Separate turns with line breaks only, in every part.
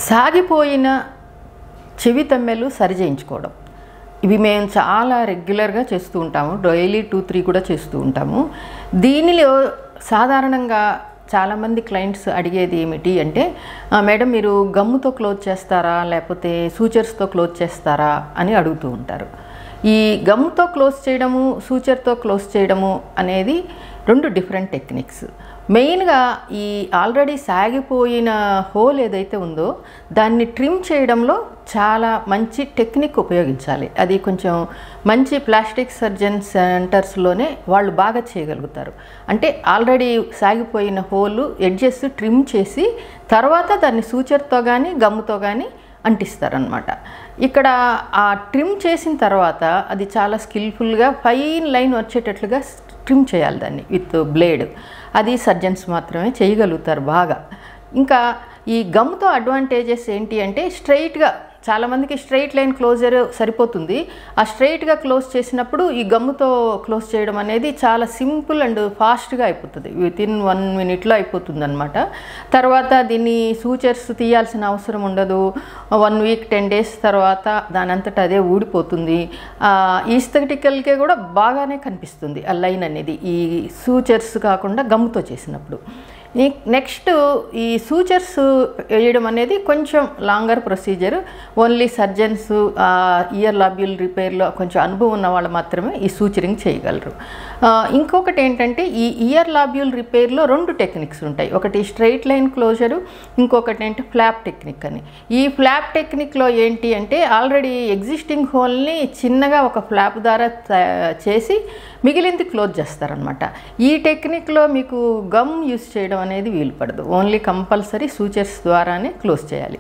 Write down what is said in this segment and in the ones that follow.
సాగిపోయిన చెవి తమ్మెలు సరి చేయించుకోవడం ఇవి మేము చాలా రెగ్యులర్గా చేస్తూ ఉంటాము. డైలీ 2-3 కూడా చేస్తూ ఉంటాము. దీనిలో సాధారణంగా చాలామంది క్లయింట్స్ అడిగేది ఏమిటి అంటే, మేడం మీరు గమ్ముతో క్లోజ్ చేస్తారా లేకపోతే సూచర్స్తో క్లోజ్ చేస్తారా అని అడుగుతూ ఉంటారు. ఈ గమ్ముతో క్లోజ్ చేయడము సూచర్తో క్లోజ్ చేయడము అనేది 2 డిఫరెంట్ టెక్నిక్స్. మెయిన్గా ఈ ఆల్రెడీ సాగిపోయిన హోల్ ఏదైతే ఉందో దాన్ని ట్రిమ్ చేయడంలో చాలా మంచి టెక్నిక్ ఉపయోగించాలి. అది కొంచెం మంచి ప్లాస్టిక్ సర్జన్ సెంటర్స్లోనే వాళ్ళు బాగా చేయగలుగుతారు. అంటే ఆల్రెడీ సాగిపోయిన హోలు ఎడ్జెస్ ట్రిమ్ చేసి తర్వాత దాన్ని సూచర్తో కానీ గమ్ముతో కానీ అంటిస్తారనమాట. ఇక్కడ ఆ ట్రిమ్ చేసిన తర్వాత అది చాలా స్కిల్ఫుల్గా ఫైన్ లైన్ వచ్చేటట్లుగా ట్రిమ్ చేయాలి దాన్ని విత్ బ్లేడ్. అది సర్జన్స్ మాత్రమే చేయగలుగుతారు బాగా. ఇంకా ఈ గమ్తో అడ్వాంటేజెస్ ఏంటి అంటే, స్ట్రైట్గా చాలామందికి స్ట్రైట్ లైన్ క్లోజర్ సరిపోతుంది. ఆ స్ట్రైట్గా క్లోజ్ చేసినప్పుడు ఈ గమ్ముతో క్లోజ్ చేయడం అనేది చాలా సింపుల్ అండ్ ఫాస్ట్గా అయిపోతుంది. వితిన్ 1 minute అయిపోతుంది అనమాట. తర్వాత దీన్ని సూచర్స్ తీయాల్సిన అవసరం ఉండదు. 1 week 10 days తర్వాత దాని అంతటా అదే ఊడిపోతుంది. ఈస్థెటికల్కే కూడా బాగానే కనిపిస్తుంది ఆ లైన్ అనేది ఈ సూచర్స్ కాకుండా గమ్ముతో చేసినప్పుడు. నెక్స్ట్ ఈ సూచర్స్ వేయడం అనేది కొంచెం longer procedure. Only surgeons ear lobule రిపేర్లో కొంచెం అనుభవం ఉన్న వాళ్ళు మాత్రమే ఈ సూచరింగ్ చేయగలరు. ఇంకొకటి ఏంటంటే, ఈ ఇయర్ లాబ్యూల్ రిపేర్లో 2 టెక్నిక్స్ ఉంటాయి. ఒకటి స్ట్రైట్ లైన్ క్లోజరు, ఇంకొకటి ఏంటి ఫ్లాప్ టెక్నిక్ అని. ఈ ఫ్లాప్ టెక్నిక్లో ఏంటి అంటే, ఆల్రెడీ ఎగ్జిస్టింగ్ హోల్ని చిన్నగా ఒక ఫ్లాప్ ద్వారా చేసి మిగిలింది క్లోజ్ చేస్తారనమాట. ఈ టెక్నిక్లో మీకు గమ్ యూస్ చేయడం అనేది వీలు పడదు. ఓన్లీ కంపల్సరీ సూచర్స్ ద్వారానే క్లోజ్ చేయాలి.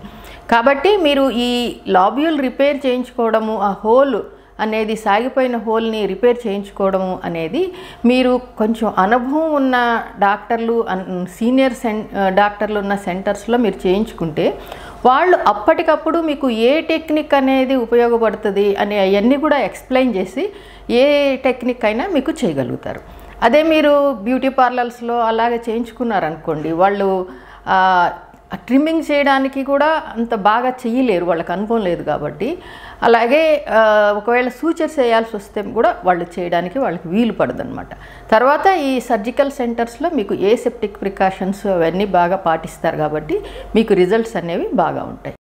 కాబట్టి మీరు ఈ లాబ్యూల్ రిపేర్ చేయించుకోవడము, ఆ హోల్ అనేది సాగిపోయిన హోల్ని రిపేర్ చేయించుకోవడము అనేది మీరు కొంచెం అనుభవం ఉన్న డాక్టర్లు, సీనియర్ డాక్టర్లు ఉన్న సెంటర్స్లో మీరు చేయించుకుంటే వాళ్ళు అప్పటికప్పుడు మీకు ఏ టెక్నిక్ అనేది ఉపయోగపడుతుంది అనే అవన్నీ కూడా ఎక్స్ప్లెయిన్ చేసి ఏ టెక్నిక్ అయినా మీకు చేయగలుగుతారు. అదే మీరు బ్యూటీ పార్లర్స్లో అలాగే చేయించుకున్నారనుకోండి, వాళ్ళు ట్రిమ్మింగ్ చేయడానికి కూడా అంత బాగా చేయలేరు, వాళ్ళకి అనుభవం లేదు కాబట్టి. అలాగే ఒకవేళ సూచర్స్ వేయాల్సి వస్తే కూడా వాళ్ళు చేయడానికి వాళ్ళకి వీలు పడదనమాట. తర్వాత ఈ సర్జికల్ సెంటర్స్లో మీకు ఏ సెప్టిక్ ప్రికాషన్స్ అవన్నీ బాగా పాటిస్తారు కాబట్టి మీకు రిజల్ట్స్ అనేవి బాగా ఉంటాయి.